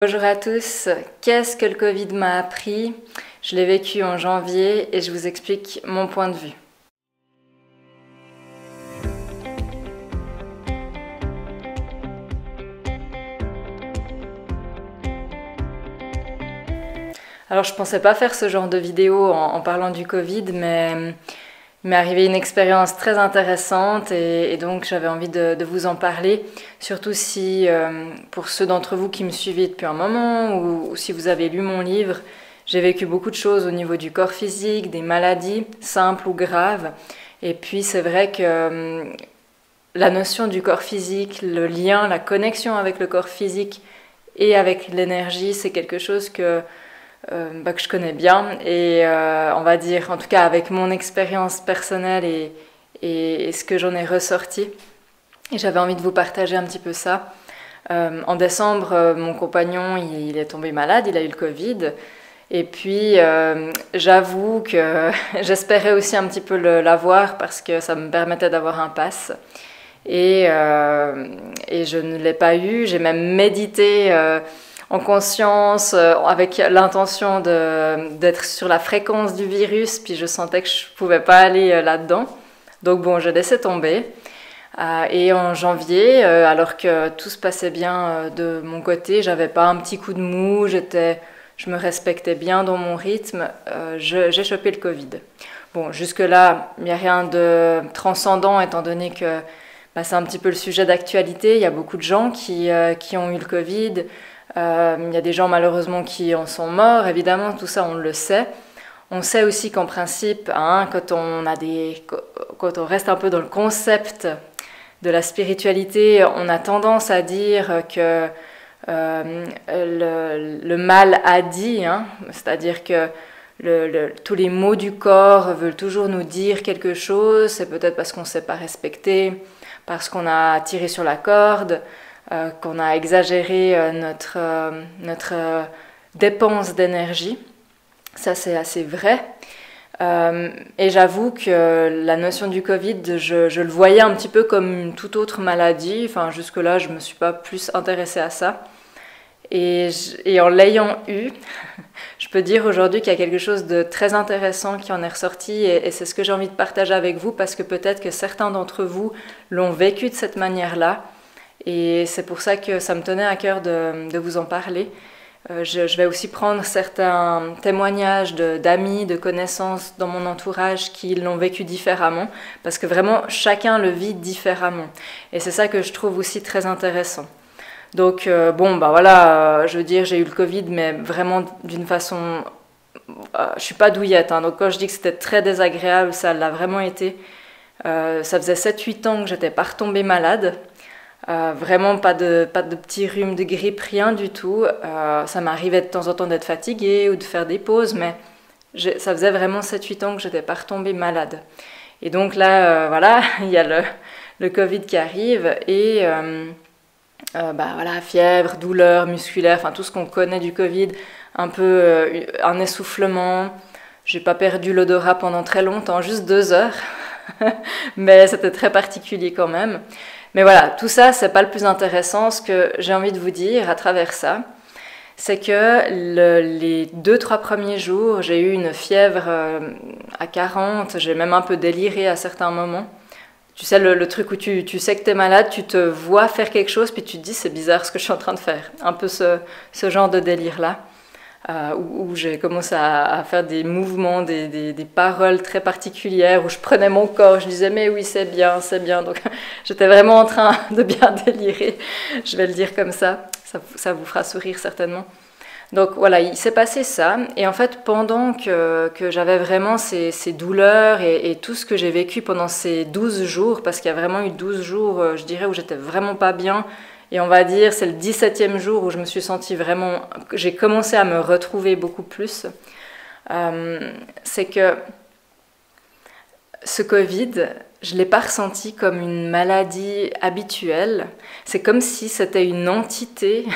Bonjour à tous, qu'est-ce que le Covid m'a appris? Je l'ai vécu en janvier et je vous explique mon point de vue. Alors je pensais pas faire ce genre de vidéo en parlant du Covid, mais il m'est arrivé une expérience très intéressante et donc j'avais envie de vous en parler, surtout si pour ceux d'entre vous qui me suivez depuis un moment ou si vous avez lu mon livre, j'ai vécu beaucoup de choses au niveau du corps physique, des maladies simples ou graves. Et puis c'est vrai que la notion du corps physique, le lien, la connexion avec le corps physique et avec l'énergie, c'est quelque chose que je connais bien et on va dire, en tout cas avec mon expérience personnelle et ce que j'en ai ressorti. Et j'avais envie de vous partager un petit peu ça. En décembre, mon compagnon, il est tombé malade, il a eu le Covid. Et puis, j'avoue que j'espérais aussi un petit peu l'avoir parce que ça me permettait d'avoir un pass. Et je ne l'ai pas eu. J'ai même médité en conscience, avec l'intention d'être sur la fréquence du virus, puis je sentais que je pouvais pas aller là-dedans. Donc bon, je laissais tomber. Et en janvier, alors que tout se passait bien de mon côté, j'avais pas un petit coup de mou, je me respectais bien dans mon rythme, j'ai chopé le Covid. Bon, jusque-là, il n'y a rien de transcendant étant donné que c'est un petit peu le sujet d'actualité. Il y a beaucoup de gens qui ont eu le Covid. Il y a des gens malheureusement qui en sont morts, évidemment, tout ça on le sait. On sait aussi qu'en principe, quand on reste un peu dans le concept de la spiritualité, on a tendance à dire que le mal a dit, c'est-à-dire que tous les mots du corps veulent toujours nous dire quelque chose. C'est peut-être parce qu'on ne s'est pas respecté, parce qu'on a tiré sur la corde, qu'on a exagéré notre dépense d'énergie. Ça, c'est assez vrai. Et j'avoue que la notion du Covid, je le voyais un petit peu comme une toute autre maladie. Enfin, jusque-là, je ne me suis pas plus intéressée à ça. Et en l'ayant eu, je peux dire aujourd'hui qu'il y a quelque chose de très intéressant qui en est ressorti et c'est ce que j'ai envie de partager avec vous parce que peut-être que certains d'entre vous l'ont vécu de cette manière-là. Et c'est pour ça que ça me tenait à cœur de vous en parler. Je vais aussi prendre certains témoignages d'amis, de connaissances dans mon entourage qui l'ont vécu différemment, parce que vraiment chacun le vit différemment. Et c'est ça que je trouve aussi très intéressant. Donc je veux dire, j'ai eu le Covid, mais vraiment d'une façon... je suis pas douillette, donc quand je dis que c'était très désagréable, ça l'a vraiment été. Ça faisait 7-8 ans que j'étais pas retombée malade. Vraiment pas de petits rhumes, de grippe, rien du tout. Ça m'arrivait de temps en temps d'être fatiguée ou de faire des pauses, mais ça faisait vraiment 7-8 ans que j'étais pas retombée malade. Et donc là, voilà, il y a le Covid qui arrive et fièvre, douleur musculaire, enfin tout ce qu'on connaît du Covid, un peu un essoufflement. J'ai pas perdu l'odorat pendant très longtemps, juste 2 heures, mais c'était très particulier quand même. Mais voilà, tout ça, c'est pas le plus intéressant. Ce que j'ai envie de vous dire à travers ça, c'est que les 2-3 premiers jours, j'ai eu une fièvre à 40, j'ai même un peu déliré à certains moments. Tu sais, le truc où tu sais que t'es malade, tu te vois faire quelque chose, puis tu te dis c'est bizarre ce que je suis en train de faire. Un peu ce genre de délire-là. Où j'ai commencé à faire des mouvements, des paroles très particulières, où je prenais mon corps, je disais mais oui c'est bien, donc j'étais vraiment en train de bien délirer, je vais le dire comme ça vous fera sourire certainement. Donc voilà, il s'est passé ça, et en fait pendant que j'avais vraiment ces douleurs et tout ce que j'ai vécu pendant ces 12 jours, parce qu'il y a vraiment eu 12 jours, je dirais, où j'étais vraiment pas bien. Et on va dire, c'est le 17e jour où je me suis sentie vraiment... J'ai commencé à me retrouver beaucoup plus. C'est que ce Covid, je ne l'ai pas ressenti comme une maladie habituelle. C'est comme si c'était une entité.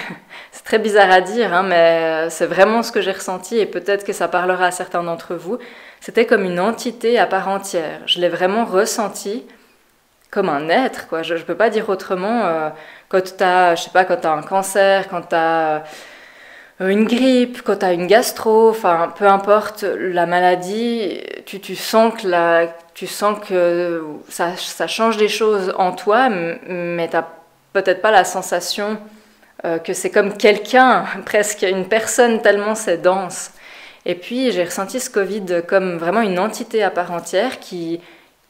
C'est très bizarre à dire, mais c'est vraiment ce que j'ai ressenti et peut-être que ça parlera à certains d'entre vous. C'était comme une entité à part entière. Je l'ai vraiment ressenti comme un être, quoi. Je peux pas dire autrement. Quand t'as, je sais pas, quand t'as un cancer, quand t'as une grippe, quand tu as une gastro, enfin peu importe la maladie, tu sens que ça change les choses en toi, mais tu n'as peut-être pas la sensation que c'est comme quelqu'un, presque une personne, tellement c'est dense. Et puis j'ai ressenti ce Covid comme vraiment une entité à part entière qui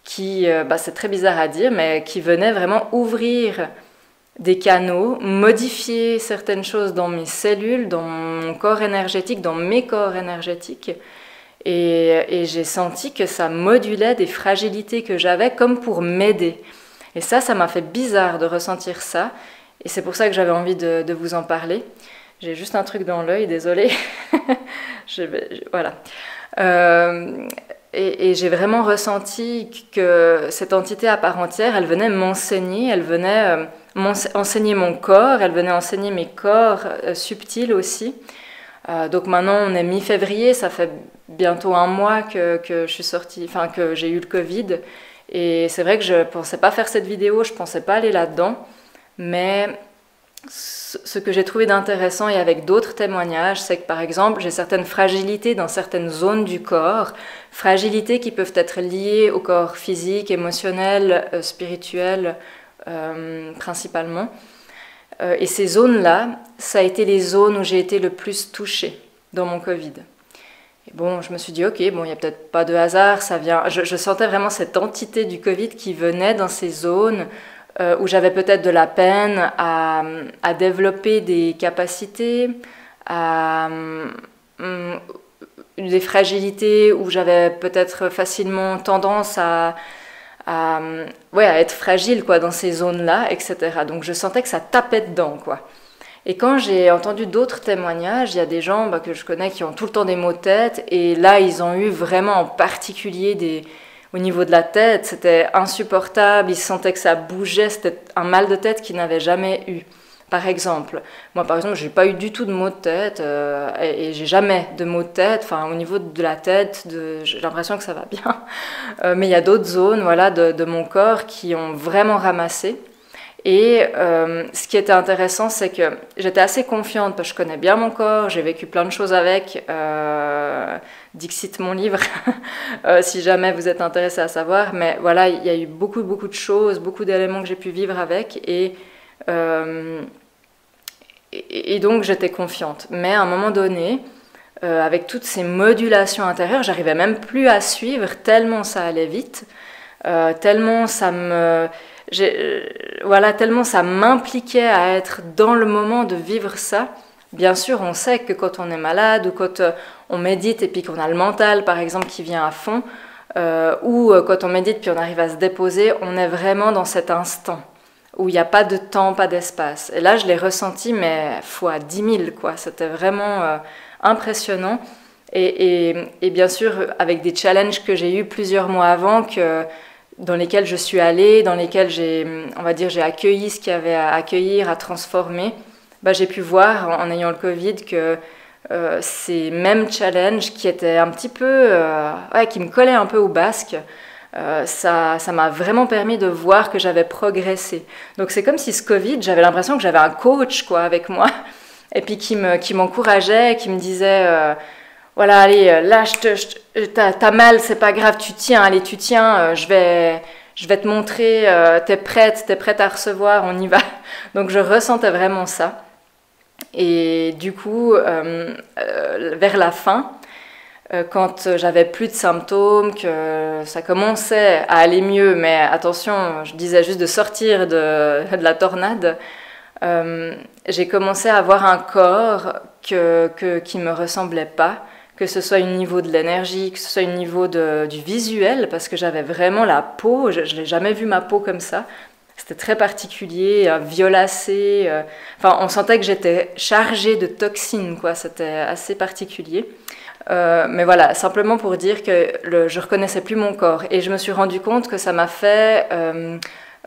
c'est très bizarre à dire, mais qui venait vraiment ouvrir des canaux, modifier certaines choses dans mes cellules, dans mon corps énergétique, dans mes corps énergétiques. Et j'ai senti que ça modulait des fragilités que j'avais comme pour m'aider. Et ça m'a fait bizarre de ressentir ça. Et c'est pour ça que j'avais envie de vous en parler. J'ai juste un truc dans l'œil, désolée. Voilà. Et j'ai vraiment ressenti que cette entité à part entière, elle venait m'enseigner, elle venait enseigner mon corps, elle venait enseigner mes corps subtils aussi. Donc maintenant, on est mi-février, ça fait bientôt un mois que je suis sortie, enfin que j'ai eu le Covid. Et c'est vrai que je pensais pas faire cette vidéo, je pensais pas aller là-dedans. Mais ce que j'ai trouvé d'intéressant et avec d'autres témoignages, c'est que par exemple, j'ai certaines fragilités dans certaines zones du corps, fragilités qui peuvent être liées au corps physique, émotionnel, spirituel principalement. Et ces zones-là, ça a été les zones où j'ai été le plus touchée dans mon Covid. Et bon, je me suis dit, ok, bon, il n'y a peut-être pas de hasard, ça vient. Je sentais vraiment cette entité du Covid qui venait dans ces zones où j'avais peut-être de la peine à développer des capacités, des fragilités où j'avais peut-être facilement tendance à être fragile quoi, dans ces zones-là, etc. Donc je sentais que ça tapait dedans, quoi. Et quand j'ai entendu d'autres témoignages, il y a des gens que je connais qui ont tout le temps des maux de tête, et là ils ont eu vraiment en particulier au niveau de la tête, c'était insupportable, ils sentaient que ça bougeait, c'était un mal de tête qu'ils n'avaient jamais eu. Par exemple, moi par exemple, j'ai pas eu du tout de maux de tête et j'ai jamais de maux de tête. Enfin, au niveau de la tête, j'ai l'impression que ça va bien. Mais il y a d'autres zones, voilà, de mon corps qui ont vraiment ramassé. Et ce qui était intéressant, c'est que j'étais assez confiante parce que je connais bien mon corps, j'ai vécu plein de choses avec. Dixit, mon livre, si jamais vous êtes intéressé à savoir. Mais voilà, il y a eu beaucoup de choses, beaucoup d'éléments que j'ai pu vivre avec. Et donc j'étais confiante. Mais à un moment donné, avec toutes ces modulations intérieures, j'arrivais même plus à suivre tellement ça allait vite, tellement ça m'impliquait à être dans le moment de vivre ça. Bien sûr, on sait que quand on est malade ou quand on médite et puis qu'on a le mental, par exemple, qui vient à fond, ou quand on médite puis on arrive à se déposer, on est vraiment dans cet instant où il n'y a pas de temps, pas d'espace. Et là, je l'ai ressenti, mais fois 10 000, quoi. C'était vraiment impressionnant. Et bien sûr, avec des challenges que j'ai eus plusieurs mois avant, dans lesquels je suis allée, dans lesquels j'ai accueilli ce qu'il y avait à accueillir, à transformer, j'ai pu voir, en ayant le Covid, que ces mêmes challenges qui étaient un petit peu... qui me collaient un peu au basque, ça m'a vraiment permis de voir que j'avais progressé. Donc c'est comme si ce Covid, j'avais l'impression que j'avais un coach quoi, avec moi, et puis qui m'encourageait, qui me disait voilà, allez, là t'as mal, c'est pas grave, tu tiens, allez, tu tiens, je vais te montrer, t'es prête à recevoir, on y va. Donc je ressentais vraiment ça. Et du coup, vers la fin, quand j'avais plus de symptômes, que ça commençait à aller mieux, mais attention, je disais juste de sortir de la tornade, j'ai commencé à avoir un corps qui me ressemblait pas, que ce soit au niveau de l'énergie, que ce soit au niveau du visuel, parce que j'avais vraiment la peau, je n'ai jamais vu ma peau comme ça. C'était très particulier, violacé. Enfin, on sentait que j'étais chargée de toxines, quoi. C'était assez particulier. Mais voilà, simplement pour dire que je reconnaissais plus mon corps. Et je me suis rendu compte que ça m'a fait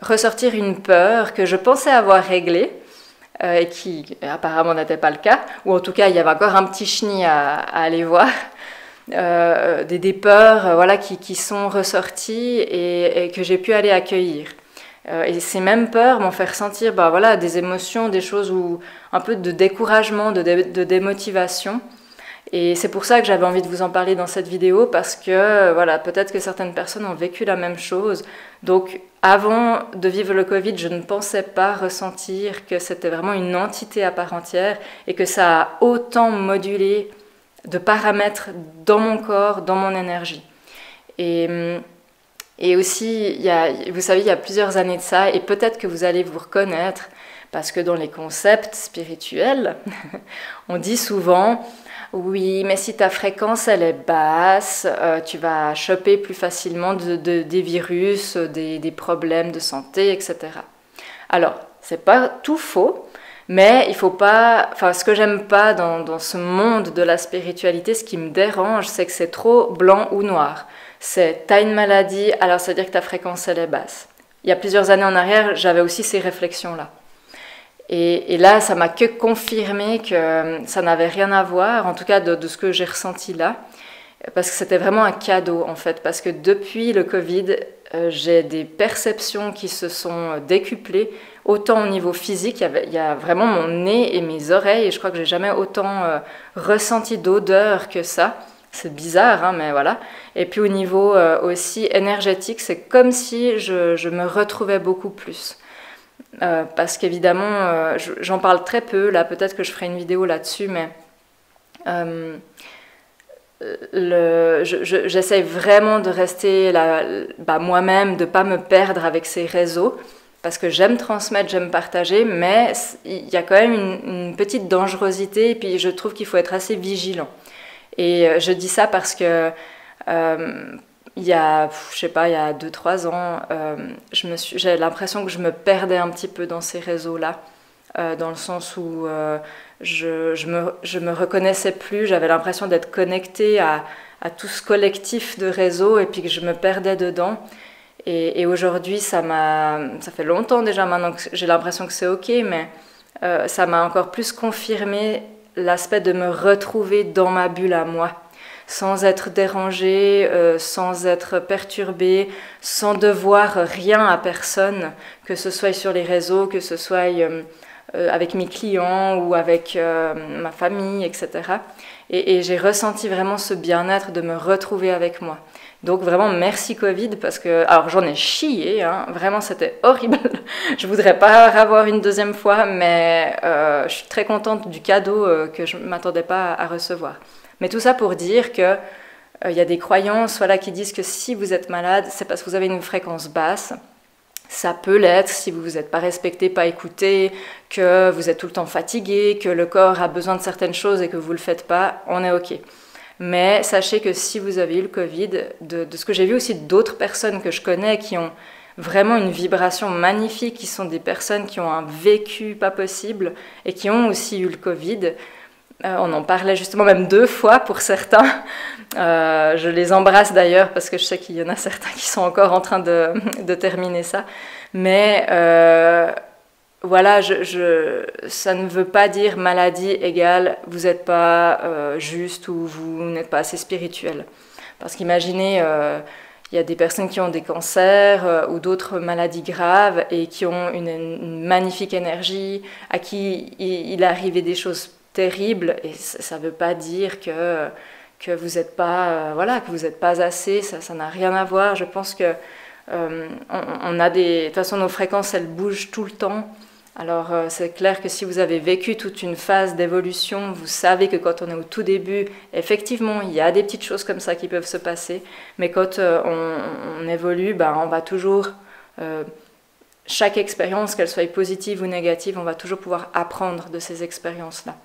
ressortir une peur que je pensais avoir réglée, et qui apparemment n'était pas le cas. Ou en tout cas, il y avait encore un petit chenil à aller voir. Des peurs voilà, qui sont ressorties et que j'ai pu aller accueillir. Et ces mêmes peurs m'ont fait ressentir bah, voilà, des émotions, des choses où un peu de découragement, de démotivation. Et c'est pour ça que j'avais envie de vous en parler dans cette vidéo, parce que voilà, peut-être que certaines personnes ont vécu la même chose. Donc avant de vivre le Covid, je ne pensais pas ressentir que c'était vraiment une entité à part entière et que ça a autant modulé de paramètres dans mon corps, dans mon énergie. Et aussi, vous savez, il y a plusieurs années de ça, et peut-être que vous allez vous reconnaître, parce que dans les concepts spirituels, on dit souvent, oui, mais si ta fréquence elle est basse, tu vas choper plus facilement des virus, des problèmes de santé, etc. Alors, c'est pas tout faux, mais il faut pas. Enfin, ce que j'aime pas dans ce monde de la spiritualité, ce qui me dérange, c'est que c'est trop blanc ou noir. C'est t'as une maladie, alors ça veut dire que ta fréquence elle est basse. Il y a plusieurs années en arrière, j'avais aussi ces réflexions-là. Et là, ça m'a que confirmé que ça n'avait rien à voir, en tout cas de ce que j'ai ressenti là, parce que c'était vraiment un cadeau en fait, parce que depuis le Covid, j'ai des perceptions qui se sont décuplées, autant au niveau physique, il y a vraiment mon nez et mes oreilles, et je crois que j'ai jamais autant ressenti d'odeur que ça. C'est bizarre, hein, mais voilà. Et puis au niveau aussi énergétique, c'est comme si je me retrouvais beaucoup plus. Parce qu'évidemment, j'en parle très peu, là peut-être que je ferai une vidéo là-dessus, mais j'essaie vraiment de rester moi-même, de ne pas me perdre avec ces réseaux, parce que j'aime transmettre, j'aime partager, mais il y a quand même une petite dangerosité, et puis je trouve qu'il faut être assez vigilant. Et je dis ça parce que il y a 2-3 ans, j'ai l'impression que je me perdais un petit peu dans ces réseaux-là, dans le sens où je me reconnaissais plus, j'avais l'impression d'être connectée à tout ce collectif de réseaux et puis que je me perdais dedans. Et aujourd'hui, ça fait longtemps déjà maintenant que j'ai l'impression que c'est ok, mais ça m'a encore plus confirmé l'aspect de me retrouver dans ma bulle à moi, sans être dérangée, sans être perturbée, sans devoir rien à personne, que ce soit sur les réseaux, que ce soit avec mes clients ou avec ma famille, etc. Et j'ai ressenti vraiment ce bien-être de me retrouver avec moi. Donc vraiment merci Covid, parce que, alors j'en ai chié, hein, vraiment c'était horrible, je voudrais pas avoir une deuxième fois, mais je suis très contente du cadeau que je m'attendais pas à recevoir. Mais tout ça pour dire que y a des croyances voilà, qui disent que si vous êtes malade, c'est parce que vous avez une fréquence basse. Ça peut l'être si vous vous êtes pas respecté, pas écouté, que vous êtes tout le temps fatigué, que le corps a besoin de certaines choses et que vous le faites pas, on est ok. Mais sachez que si vous avez eu le Covid, de ce que j'ai vu aussi d'autres personnes que je connais qui ont vraiment une vibration magnifique, qui sont des personnes qui ont un vécu pas possible et qui ont aussi eu le Covid, on en parlait justement même 2 fois pour certains. Je les embrasse d'ailleurs parce que je sais qu'il y en a certains qui sont encore en train de terminer ça. Mais voilà, ça ne veut pas dire maladie égale vous n'êtes pas juste ou vous n'êtes pas assez spirituel. Parce qu'imaginez, il y a des personnes qui ont des cancers ou d'autres maladies graves et qui ont une magnifique énergie, à qui il est arrivé des choses terribles, et ça ne veut pas dire que vous n'êtes pas, voilà, que vous n'êtes pas assez, ça n'a rien à voir. Je pense que on a de toute façon nos fréquences elles bougent tout le temps. Alors c'est clair que si vous avez vécu toute une phase d'évolution, vous savez que quand on est au tout début, effectivement il y a des petites choses comme ça qui peuvent se passer, mais quand on évolue, on va toujours chaque expérience, qu'elle soit positive ou négative, on va toujours pouvoir apprendre de ces expériences-là.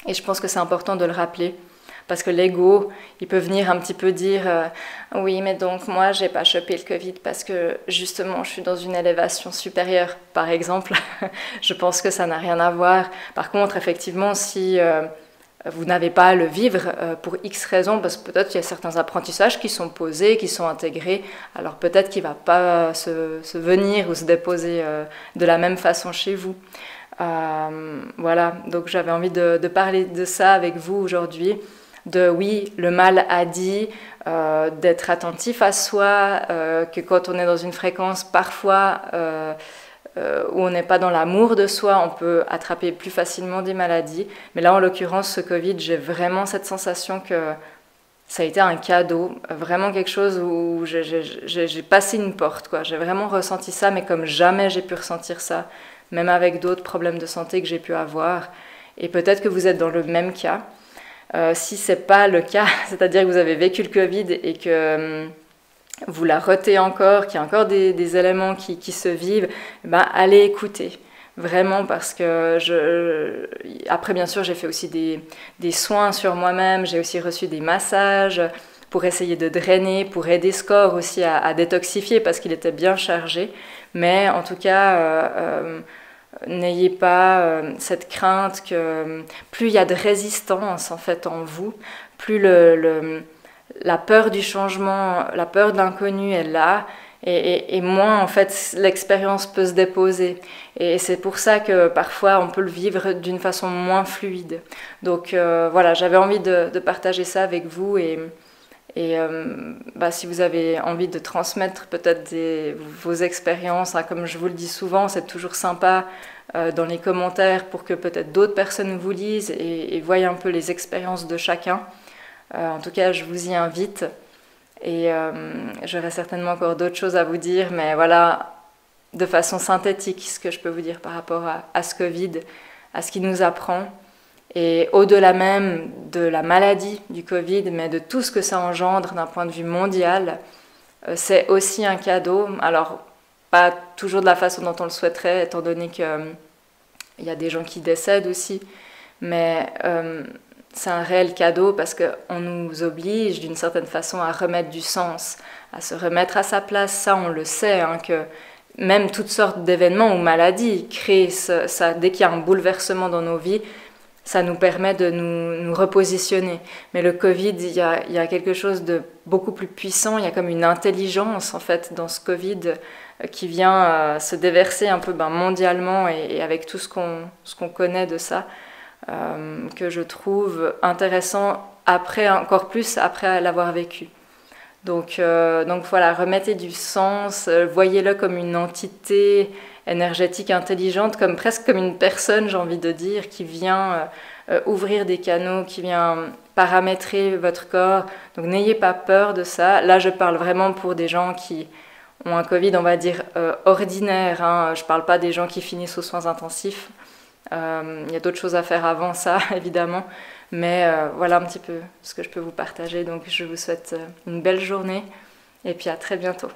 Et je pense que c'est important de le rappeler, parce que l'ego, il peut venir un petit peu dire oui, mais donc moi, j'ai pas chopé le Covid parce que justement, je suis dans une élévation supérieure, par exemple. Je pense que ça n'a rien à voir. Par contre, effectivement, si vous n'avez pas à le vivre pour X raisons, parce que peut-être qu'il y a certains apprentissages qui sont posés, qui sont intégrés, alors peut-être qu'il ne va pas se venir ou se déposer de la même façon chez vous. Voilà, donc j'avais envie de parler de ça avec vous aujourd'hui, de oui, le mal a dit, d'être attentif à soi, que quand on est dans une fréquence parfois où on n'est pas dans l'amour de soi, on peut attraper plus facilement des maladies. Mais là, en l'occurrence, ce Covid, j'ai vraiment cette sensation que ça a été un cadeau, vraiment quelque chose où j'ai passé une porte, quoi. J'ai vraiment ressenti ça, mais comme jamais j'ai pu ressentir ça, même avec d'autres problèmes de santé que j'ai pu avoir. Et peut-être que vous êtes dans le même cas. Si c'est pas le cas, c'est-à-dire que vous avez vécu le Covid et que vous la rotez encore, qu'il y a encore des éléments qui se vivent, ben allez écouter. Vraiment, parce que après, bien sûr, j'ai fait aussi des soins sur moi-même, j'ai aussi reçu des massages pour essayer de drainer, pour aider ce corps aussi à détoxifier parce qu'il était bien chargé. Mais en tout cas, n'ayez pas cette crainte que plus il y a de résistance en fait en vous, plus la peur du changement, la peur de l'inconnu est là, et moins en fait l'expérience peut se déposer. Et c'est pour ça que parfois on peut le vivre d'une façon moins fluide. Donc voilà, j'avais envie de partager ça avec vous, et si vous avez envie de transmettre peut-être vos expériences, hein, comme je vous le dis souvent, c'est toujours sympa dans les commentaires pour que peut-être d'autres personnes vous lisent et voient un peu les expériences de chacun. En tout cas, je vous y invite, et j'aurai certainement encore d'autres choses à vous dire, mais voilà, de façon synthétique, ce que je peux vous dire par rapport à ce Covid, à ce qu'il nous apprend. Et au-delà même de la maladie du Covid, mais de tout ce que ça engendre d'un point de vue mondial, c'est aussi un cadeau. Alors, pas toujours de la façon dont on le souhaiterait, étant donné qu'il y a des gens qui décèdent aussi, mais c'est un réel cadeau parce qu'on nous oblige d'une certaine façon à remettre du sens, à se remettre à sa place. Ça, on le sait, hein, que même toutes sortes d'événements ou maladies créent ça. Dès qu'il y a un bouleversement dans nos vies, ça nous permet de nous repositionner. Mais le Covid, il y a quelque chose de beaucoup plus puissant, il y a comme une intelligence en fait dans ce Covid qui vient se déverser un peu mondialement et avec tout ce qu'on connaît de ça, que je trouve intéressant encore plus après l'avoir vécu. Donc voilà, remettez du sens, voyez-le comme une entité énergétique intelligente, presque comme une personne, j'ai envie de dire, qui vient ouvrir des canaux, qui vient paramétrer votre corps. Donc n'ayez pas peur de ça. Là, je parle vraiment pour des gens qui ont un Covid, on va dire, ordinaire, hein. Je ne parle pas des gens qui finissent aux soins intensifs. Il y a d'autres choses à faire avant ça, évidemment. Mais voilà un petit peu ce que je peux vous partager. Donc je vous souhaite une belle journée et puis à très bientôt.